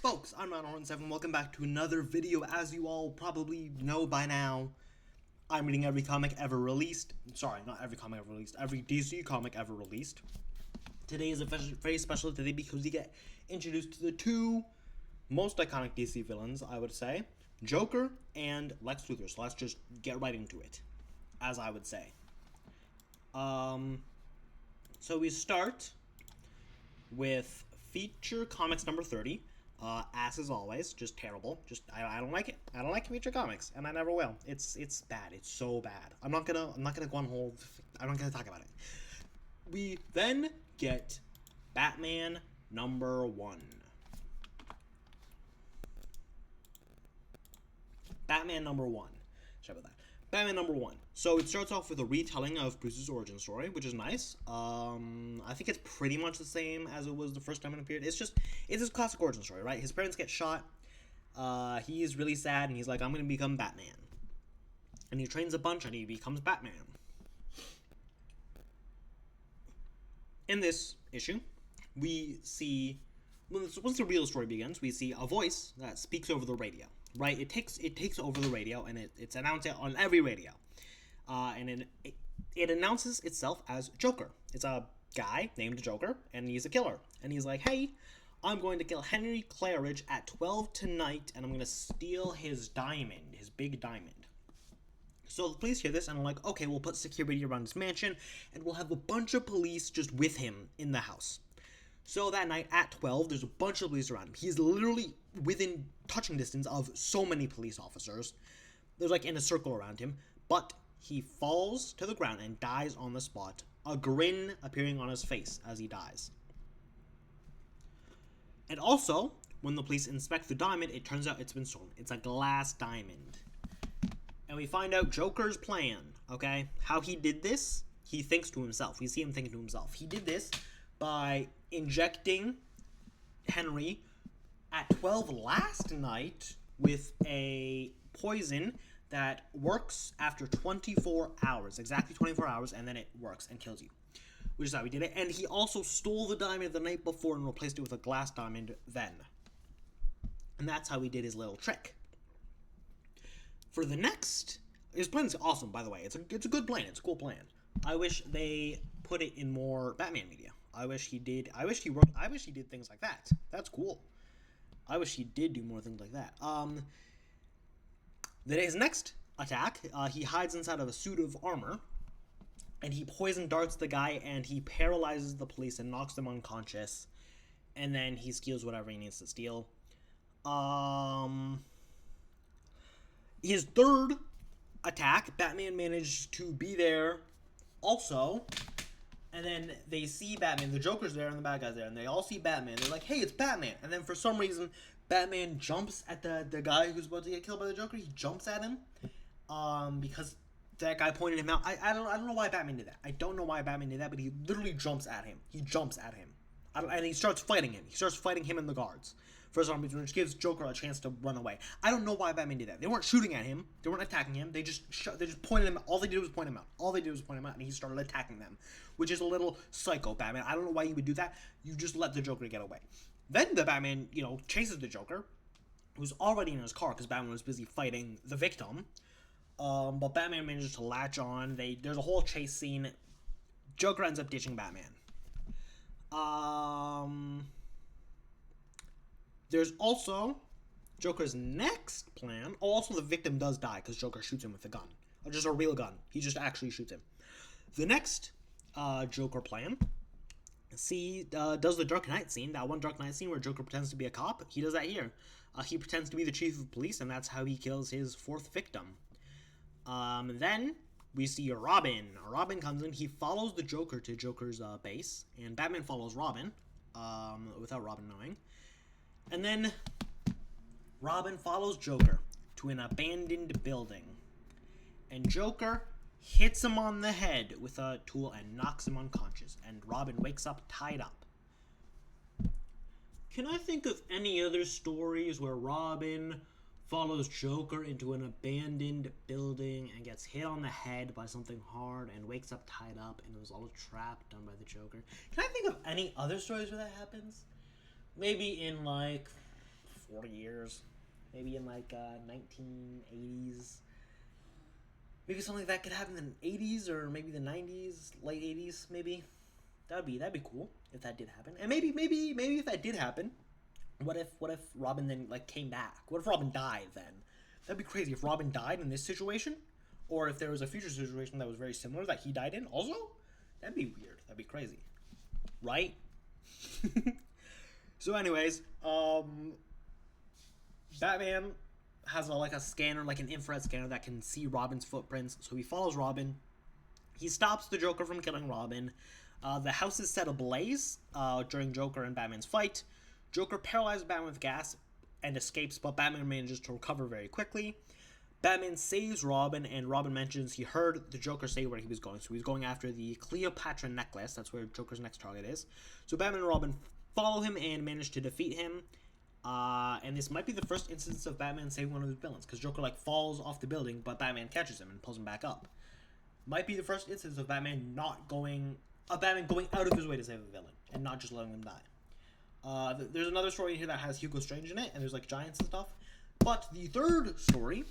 Folks, I'm Ron7. Welcome back to another video. As you all probably know by now, I'm reading every comic ever released. Sorry, not every comic ever released. Every DC comic ever released. Today is a very special day because we get introduced to the two most iconic DC villains, I would say. Joker and Lex Luthor. So let's just get right into it, as I would say. So we start with Feature Comics number 30. As always, just terrible. I don't like it. I don't like Feature Comics, and I never will. It's bad. It's so bad. I'm not gonna go on whole. I'm not gonna talk about it. We then get Batman number 1. Batman number 1. Sorry about that. Batman number 1. So it starts off with a retelling of Bruce's origin story, which is nice. I think it's pretty much the same as it was the first time it appeared. It's his classic origin story, right? His parents get shot. He is really sad, and he's like, I'm going to become Batman. And he trains a bunch, and he becomes Batman. In this issue, we see, once the real story begins, we see a voice that speaks over the radio. Right, it takes over the radio, and it's announced on every radio, and it announces itself as Joker. It's a guy named Joker, and he's a killer. And he's like, hey, I'm going to kill Henry Claridge at 12 tonight, and I'm going to steal his diamond, his big diamond. So the police hear this, and are like, okay, we'll put security around his mansion, and we'll have a bunch of police just with him in the house. So that night at 12, there's a bunch of police around him. He's literally within touching distance of so many police officers. They're like in a circle around him, but he falls to the ground and dies on the spot, a grin appearing on his face as he dies. And also, when the police inspect the diamond, it turns out it's been stolen. It's a glass diamond. And we find out Joker's plan, okay? How he did this, he thinks to himself. We see him thinking to himself. He did this by injecting Henry at 12 last night with a poison that works after 24 hours, exactly 24 hours, and then it works and kills you, which is how he did it. And he also stole the diamond the night before and replaced it with a glass diamond then. And that's how he did his little trick. For the next, his plan is awesome, by the way. It's a good plan. It's a cool plan. I wish they put it in more Batman media. I wish he did things like that. That's cool. I wish he did do more things like that. His next attack, he hides inside of a suit of armor, and he poison darts the guy, and he paralyzes the police and knocks them unconscious, and then he steals whatever he needs to steal. His third attack, Batman managed to be there also. And then they see Batman, the Joker's there and the bad guy's there, and they all see Batman. They're like, hey, it's Batman. And then for some reason, Batman jumps at the guy who's about to get killed by the Joker. He jumps at him because that guy pointed him out. I don't know why Batman did that. I don't know why Batman did that, but he literally jumps at him. He jumps at him. And he starts fighting him. He starts fighting him and the guards for some reason, which gives Joker a chance to run away. I don't know why Batman did that. They weren't shooting at him. They weren't attacking him. They just pointed him out. All they did was point him out. And he started attacking them, which is a little psycho, Batman. I don't know why you would do that. You just let the Joker get away. Then the Batman, chases the Joker, who's already in his car because Batman was busy fighting the victim. But Batman manages to latch on. There's a whole chase scene. Joker ends up ditching Batman. There's also Joker's next plan. Oh, also the victim does die because Joker shoots him with a gun. Just a real gun. He just actually shoots him. The next Joker plan, does the Dark Knight scene. That one Dark Knight scene where Joker pretends to be a cop. He does that here. He pretends to be the chief of police, and that's how he kills his fourth victim. Then we see Robin. Robin comes in. He follows the Joker to Joker's base, and Batman follows Robin without Robin knowing. And then Robin follows Joker to an abandoned building. And Joker hits him on the head with a tool and knocks him unconscious. And Robin wakes up tied up. Can I think of any other stories where Robin follows Joker into an abandoned building and gets hit on the head by something hard and wakes up tied up and was all trapped done by the Joker. Can I think of any other stories where that happens? Maybe in, like, 40 years. Maybe in like 1980s. Maybe something like that could happen in the 80s or maybe the 90s, late 80s maybe. That'd be cool if that did happen. And maybe if that did happen, what if Robin then like came back? What if Robin died then? That'd be crazy if Robin died in this situation, or if there was a future situation that was very similar that he died in also. That'd be weird. That'd be crazy, right? So, anyways, Batman has a scanner, like an infrared scanner that can see Robin's footprints. So he follows Robin. He stops the Joker from killing Robin. The house is set ablaze during Joker and Batman's fight. Joker paralyzes Batman with gas and escapes, but Batman manages to recover very quickly. Batman saves Robin, and Robin mentions he heard the Joker say where he was going. So he's going after the Cleopatra necklace. That's where Joker's next target is. So Batman and Robin follow him and manage to defeat him. And this might be the first instance of Batman saving one of his villains, because Joker falls off the building, but Batman catches him and pulls him back up. Might be the first instance of Batman going out of his way to save a villain and not just letting them die. There's another story here that has Hugo Strange in it, and there's giants and stuff. But the third story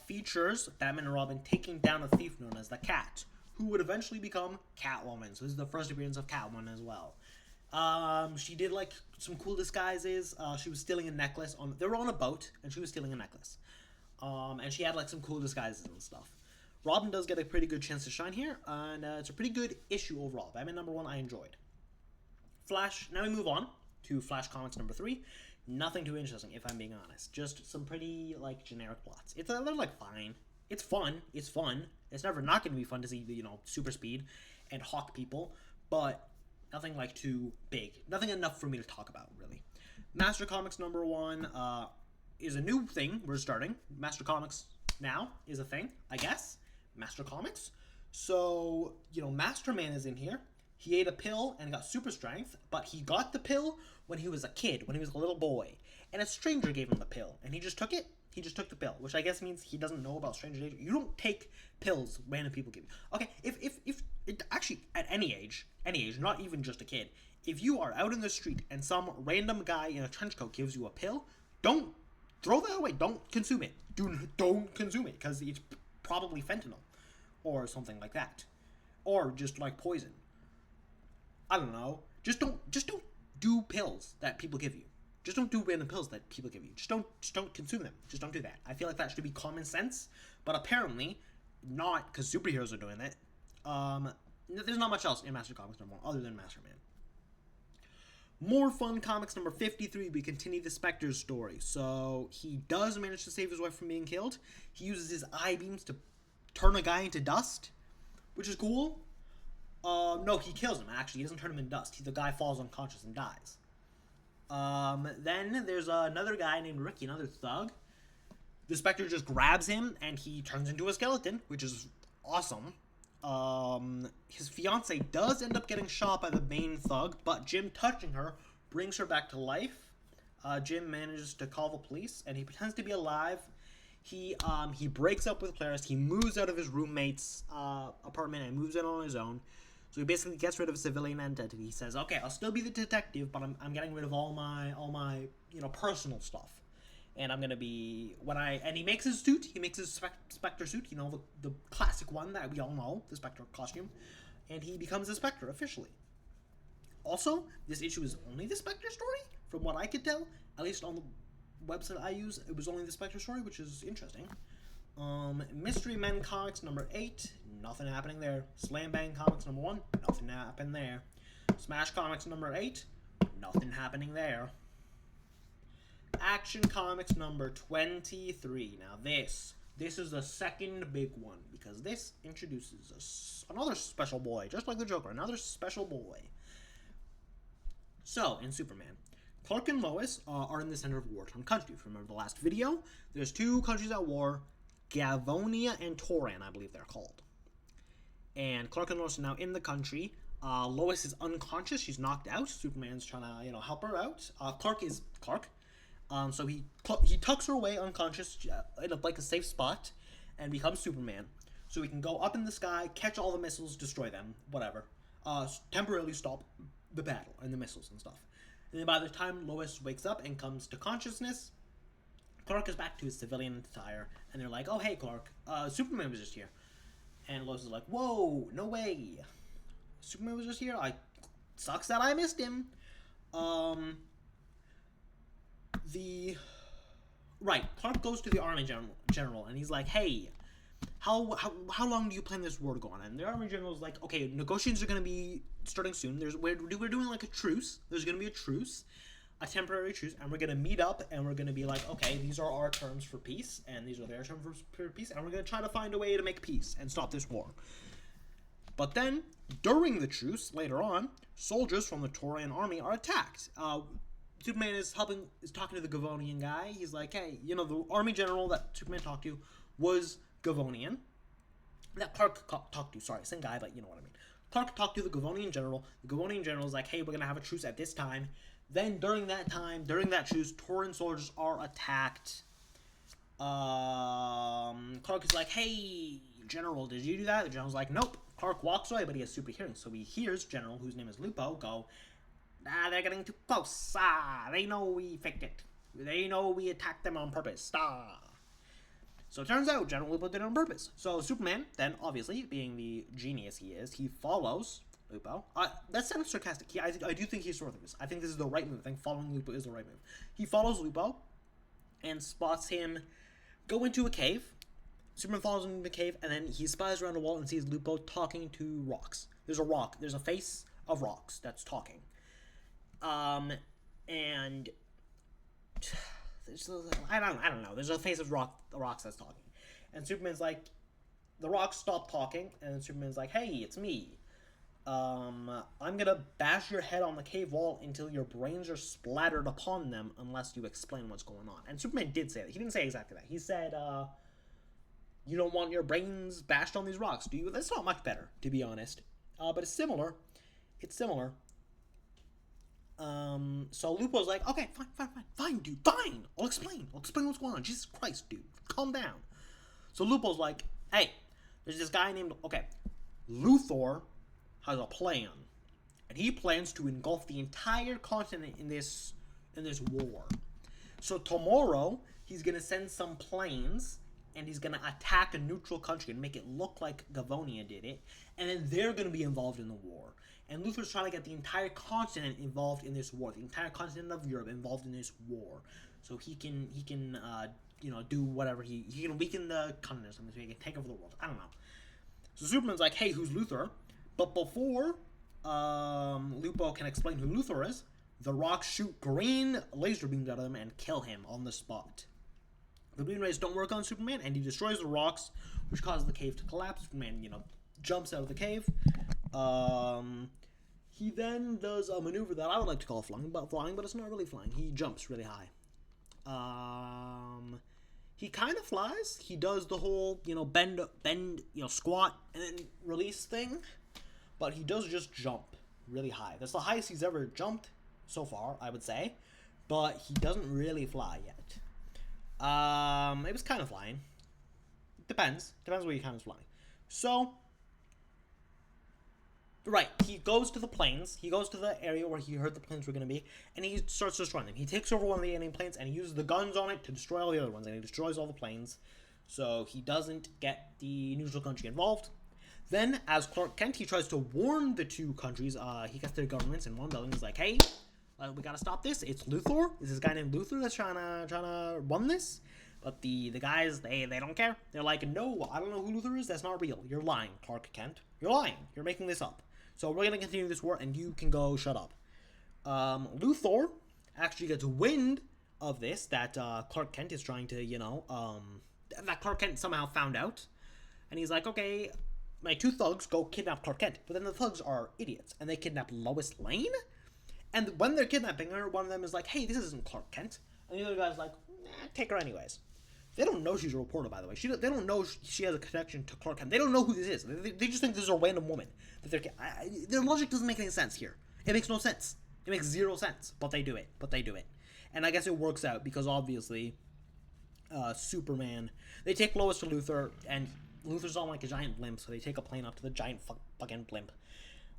features Batman and Robin taking down a thief known as the Cat, who would eventually become Catwoman. So this is the first appearance of Catwoman as well. She did some cool disguises. She was stealing a necklace they were on a boat, and she was stealing a necklace. And she had some cool disguises and stuff. Robin does get a pretty good chance to shine here, and it's a pretty good issue overall. Batman #1 I enjoyed. Flash, now we move on to Flash Comics #3. Nothing too interesting, if I'm being honest. Just some pretty, generic plots. They're, fine. It's fun. It's fun. It's never not going to be fun to see, super speed and hawk people, but nothing, too big. Nothing enough for me to talk about, really. Master Comics #1 is a new thing we're starting. Master Comics now is a thing, I guess. Master Comics. So, Master Man is in here. He ate a pill and got super strength, but he got the pill when he was a kid, when he was a little boy. And a stranger gave him the pill, and he just took it. He just took the pill, which I guess means he doesn't know about stranger danger. You don't take pills random people give you. Okay, if actually, at any age, not even just a kid, if you are out in the street and some random guy in a trench coat gives you a pill, don't throw that away. Don't consume it. Don't consume it, because it's probably fentanyl or something like that, or just poison. I don't know. Just don't do pills that people give you. Just don't do random pills that people give you. Just don't consume them. Just don't do that. I feel like that should be common sense, but apparently not, because superheroes are doing it. There's not much else in Master Comics #1 other than Master Man. More fun comics #53. We continue the Spectre's story. So he does manage to save his wife from being killed. He uses his eye beams to turn a guy into dust, which is cool. No, he kills him, actually. He doesn't turn him into dust. The guy falls unconscious and dies. Then there's another guy named Ricky, another thug. The Spectre just grabs him, and he turns into a skeleton, which is awesome. His fiance does end up getting shot by the main thug, but Jim touching her brings her back to life. Jim manages to call the police, and he pretends to be alive. He breaks up with Clarice. He moves out of his roommate's apartment and moves in on his own. So he basically gets rid of a civilian identity. He says, "Okay, I'll still be the detective, but I'm getting rid of all my personal stuff, and I'm gonna be and he makes his suit. He makes his Spectre suit. The classic one that we all know, the Spectre costume, and he becomes the Spectre officially. Also, this issue is only the Spectre story, from what I could tell. At least on the website I use, it was only the Spectre story, which is interesting. Mystery Men Comics #8, nothing happening there. Slam Bang Comics #1, nothing happened there. Smash Comics #8, nothing happening there. Action Comics #23. Now this is the second big one, because this introduces another special boy, just like the Joker, another special boy. So, in Superman, Clark and Lois are in the center of a war-torn country. If you remember the last video, there's two countries at war, Gavonia and Toran, I believe they're called. And Clark and Lois are now in the country. Lois is unconscious. She's knocked out. Superman's trying to, help her out. Clark is Clark. So he tucks her away unconscious in a safe spot and becomes Superman. So he can go up in the sky, catch all the missiles, destroy them, whatever. Temporarily stop the battle and the missiles and stuff. And then by the time Lois wakes up and comes to consciousness, Clark is back to his civilian attire, and they're like, "Oh, hey, Clark, Superman was just here." And Lois is like, "Whoa, no way, Superman was just here. Sucks that I missed him." The right, Clark goes to the Army general, and he's like, "Hey, how long do you plan this war to go on?" And the Army general is like, "Okay, negotiations are going to be starting soon. We're doing like a truce. There's going to be a truce." A temporary truce, and we're going to meet up, and we're going to be like, okay, these are our terms for peace, and these are their terms for peace, and we're going to try to find a way to make peace and stop this war. But then, during the truce, later on, soldiers from the Taurian army are attacked. Superman is talking to the Gavonian guy. He's like, hey, the army general that Superman talked to was Gavonian. That Clark talked to, sorry, same guy, but you know what I mean. Clark talked to the Gavonian general. The Gavonian general is like, hey, we're going to have a truce at this time. Then, during that truce, Tauran soldiers are attacked. Clark is like, hey, General, did you do that? The General's like, nope. Clark walks away, but he has super hearing. So he hears General, whose name is Lupo, go, they're getting too close. They know we faked it. They know we attacked them on purpose. So it turns out General Lupo did it on purpose. So Superman, then, obviously, being the genius he is, he follows Lupo. That sounds sarcastic. I do think he's sorceress. I think this is the right move. I think following Lupo is the right move. He follows Lupo and spots him go into a cave. Superman follows him into the cave, and then he spies around a wall and sees Lupo talking to rocks. There's a rock. There's a face of rocks that's talking. And I don't know. There's a face of rocks that's talking. And Superman's like, the rocks stop talking, and then Superman's like, hey, it's me. I'm gonna bash your head on the cave wall until your brains are splattered upon them unless you explain what's going on. And Superman did say that. He didn't say exactly that. He said, you don't want your brains bashed on these rocks, do you? That's not much better, to be honest. But it's similar. So Lupo's like, okay, fine, dude, fine. I'll explain what's going on. Jesus Christ, dude, calm down. So Lupo's like, hey, there's this guy named, Luthor has a plan, and he plans to engulf the entire continent in this war. So tomorrow he's gonna send some planes, and he's gonna attack a neutral country and make it look like Gavonia did it, and then they're gonna be involved in the war. And Luthor's trying to get the entire continent involved in this war, the entire continent of Europe involved in this war, so he can do whatever he can weaken the continent or something, so he can take over the world. I don't know. So Superman's like, hey, who's Luthor? But before Lupo can explain who Luthor is, the rocks shoot green laser beams at him and kill him on the spot. The green rays don't work on Superman, and he destroys the rocks, which causes the cave to collapse. Superman, jumps out of the cave. He then does a maneuver that I would like to call flying, but it's not really flying. He jumps really high. He kind of flies. He does the whole, bend, squat and then release thing. But he does just jump really high. That's the highest he's ever jumped so far, I would say. But he doesn't really fly yet. It was kind of flying. Depends where he kind of flying. So, right, he goes to the planes. He goes to the area where he heard the planes were going to be, and he starts destroying them. He takes over one of the alien planes, and he uses the guns on it to destroy all the other ones, and he destroys all the planes. So he doesn't get the neutral country involved. Then, as Clark Kent, he tries to warn the two countries. He gets their governments in one building. He's like, hey, we gotta stop this. It's Luthor. It's this guy named Luthor that's trying to run this. But the guys, they don't care. They're like, no, I don't know who Luthor is. That's not real. You're lying, Clark Kent. You're lying. You're making this up. So we're gonna continue this war, and you can go shut up. Luthor actually gets wind of this, that Clark Kent is trying to, that Clark Kent somehow found out. And he's like, okay, my two thugs go kidnap Clark Kent. But then the thugs are idiots, and they kidnap Lois Lane? And when they're kidnapping her, one of them is like, hey, this isn't Clark Kent. And the other guy's like, take her anyways. They don't know she's a reporter, by the way. They don't know she has a connection to Clark Kent. They don't know who this is. They just think this is a random woman. Their logic doesn't make any sense here. It makes no sense. It makes zero sense. But they do it. And I guess it works out because obviously Superman, they take Lois to Luthor, and Luthor's on like a giant blimp, so they take a plane up to the giant fucking blimp.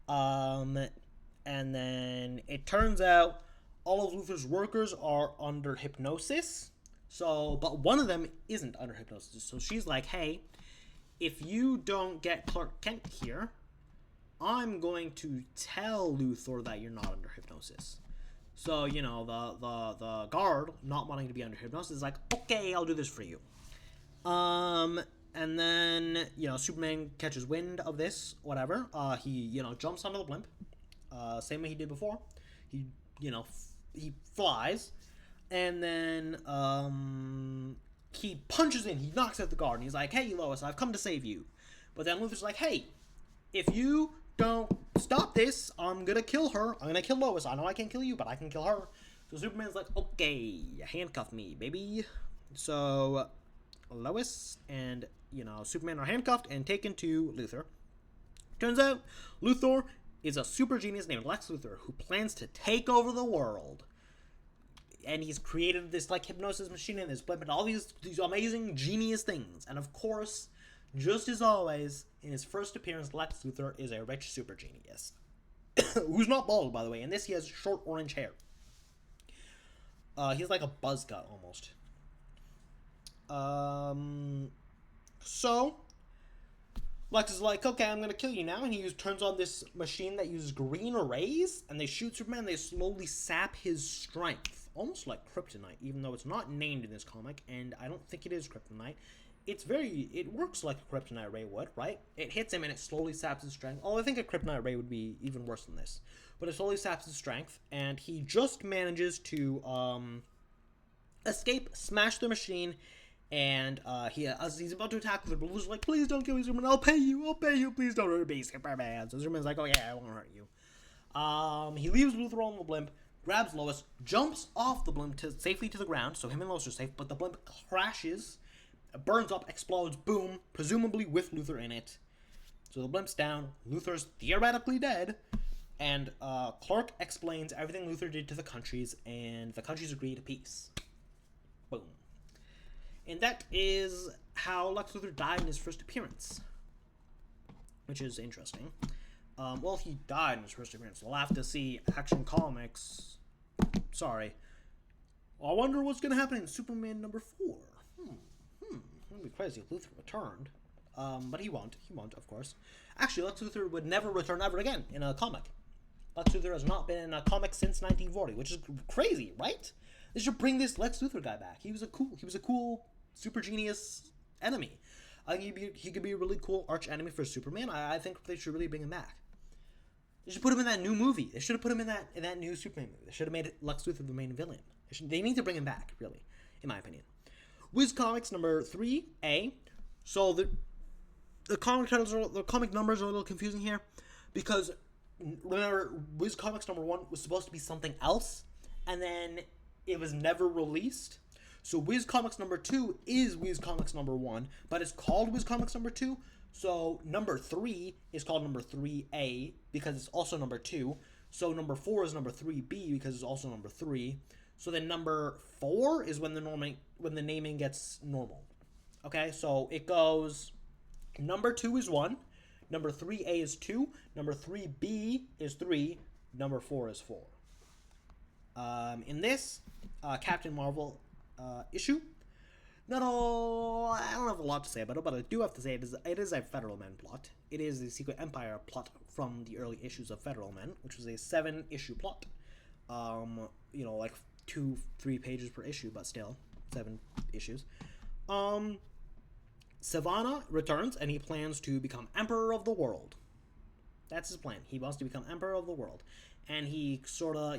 And then it turns out all of Luthor's workers are under hypnosis. So, but one of them isn't under hypnosis. So she's like, hey, if you don't get Clark Kent here, I'm going to tell Luthor that you're not under hypnosis. So, you know, the guard, not wanting to be under hypnosis, is like, okay, I'll do this for you. And then, you know, Superman catches wind of this, whatever. He, you know, jumps onto the blimp. Same way he did before. He, you know, he flies. And then, he punches in. He knocks at the guard. And he's like, hey, Lois, I've come to save you. But then Luthor's like, hey, if you don't stop this, I'm gonna kill her. I'm gonna kill Lois. I know I can't kill you, but I can kill her. So Superman's like, okay, handcuff me, baby. So Lois and, you know, Superman are handcuffed and taken to Luthor. Turns out Luthor is a super genius named Lex Luthor who plans to take over the world. And he's created this, like, hypnosis machine and this blimp and all these amazing genius things. And of course, just as always, in his first appearance, Lex Luthor is a rich super genius. Who's not bald, by the way. In this, he has short orange hair. He's like a buzz cut, almost. So, Lex is like, okay, I'm gonna kill you now. And he turns on this machine that uses green rays. And they shoot Superman. They slowly sap his strength. Almost like kryptonite, even though it's not named in this comic. And I don't think it is kryptonite. It works like a kryptonite ray would, right? It hits him and it slowly saps his strength. Oh, I think a kryptonite ray would be even worse than this. But it slowly saps his strength, and he just manages to escape, smash the machine, and as he's about to attack, the Blue's like, please don't kill me, Superman, I'll pay you, please don't hurt me, Superman. So Superman's like, oh yeah, I won't hurt you. He leaves Luthor on the blimp, grabs Lois, jumps off the blimp safely to the ground, so him and Lois are safe, but the blimp crashes, burns up, explodes, boom, presumably with Luthor in it. So the blimp's down, Luthor's theoretically dead, and Clark explains everything Luthor did to the countries, and the countries agree to peace. Boom. And that is how Lex Luthor died in his first appearance, which is interesting. Well, he died in his first appearance. We'll have to see Action Comics. Sorry. I wonder what's going to happen in Superman number 4. It'd be crazy if Luthor returned. But he won't. He won't, of course. Actually, Lex Luthor would never return ever again in a comic. Lex Luthor has not been in a comic since 1940, which is crazy, right? They should bring this Lex Luthor guy back. He was a cool super genius enemy. He could be a really cool arch enemy for Superman. I think they should really bring him back. They should put him in that new movie. They should have put him in that new Superman movie. They should have made Lex Luthor the main villain. They need to bring him back, really, in my opinion. Whiz Comics number 3A. So the comic titles the comic numbers are a little confusing here, because remember, Whiz Comics number 1 was supposed to be something else, and then it was never released. So Whiz Comics number 2 is Whiz Comics number 1, but it's called Whiz Comics number 2. So number 3 is called number 3A because it's also number 2. So number 4 is number 3B because it's also number 3. So then number 4 is when the naming gets normal. Okay, so it goes number 2 is 1, number 3A is 2, number 3B is 3, number 4 is 4. In this Captain Marvel issue, I don't have a lot to say about it, but I do have to say it is a Federal Men plot. It is the Secret Empire plot from the early issues of Federal Men, which was a 7-issue plot. Like 2-3 pages per issue, but still 7 issues. Savannah returns and he plans to become Emperor of the World. That's his plan. He wants to become Emperor of the World. And he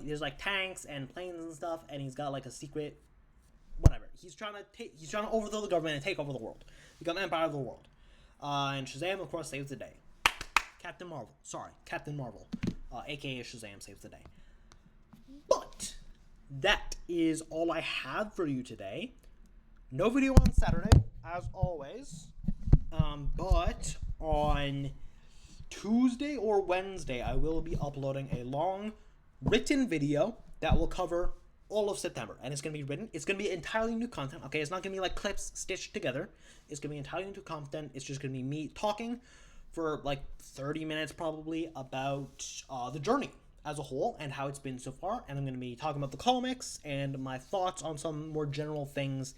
there's like tanks and planes and stuff, and he's got like a secret whatever. He's trying to overthrow the government and take over the world. Become Empire of the World. And Shazam, of course, saves the day. Captain Marvel, aka Shazam, saves the day. But that is all I have for you today. No video on Saturday, as always. But on Tuesday or Wednesday, I will be uploading a long written video that will cover all of September. And it's going to be written. It's going to be entirely new content. Okay, it's not going to be like clips stitched together. It's going to be entirely new content. It's just going to be me talking for like 30 minutes probably about the journey as a whole and how it's been so far, and I'm going to be talking about the comics and my thoughts on some more general things.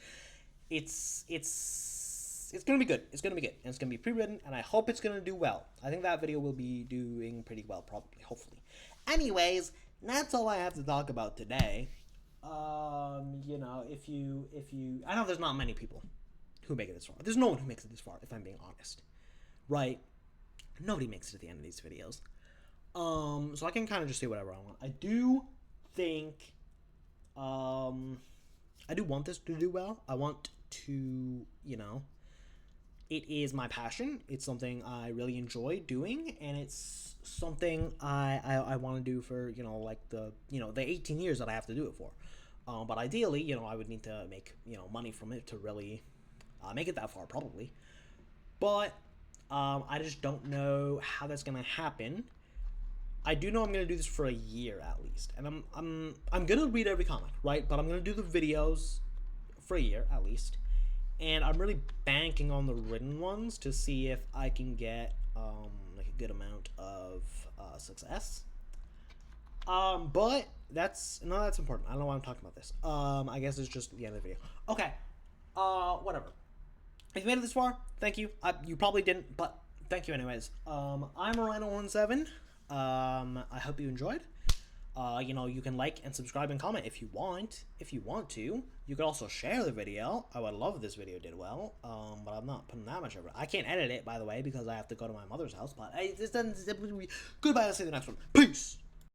It's going to be good. It's going to be good, and it's going to be pre-written, and I hope it's going to do well. I think that video will be doing pretty well, probably, hopefully. Anyways, that's all I have to talk about today. You know, if you, I know there's not many people who make it this far. There's no one who makes it this far, if I'm being honest. Right? Nobody makes it to the end of these videos. So I can kind of just say whatever I want. I do think, I do want this to do well. I want to, you know, it is my passion. It's something I really enjoy doing, and it's something I want to do for, you know, like the 18 years that I have to do it for. But ideally, you know, I would need to make, you know, money from it to really make it that far, probably. But I just don't know how that's gonna happen. I do know I'm gonna do this for a year at least, and I'm gonna read every comic, right? But I'm gonna do the videos for a year at least, and I'm really banking on the written ones to see if I can get like a good amount of success. But that's important. I don't know why I'm talking about this. I guess it's just the end of the video. Okay. Whatever. If you made it this far, thank you. You probably didn't, but thank you anyways. I'm Rhino17. I hope you enjoyed. You know, you can like and subscribe and comment if you want. If you want to, you could also share the video. I would love if this video did well. But I'm not putting that much effort. I can't edit it, by the way, because I have to go to my mother's house. But goodbye. I'll see you in the next one. Peace.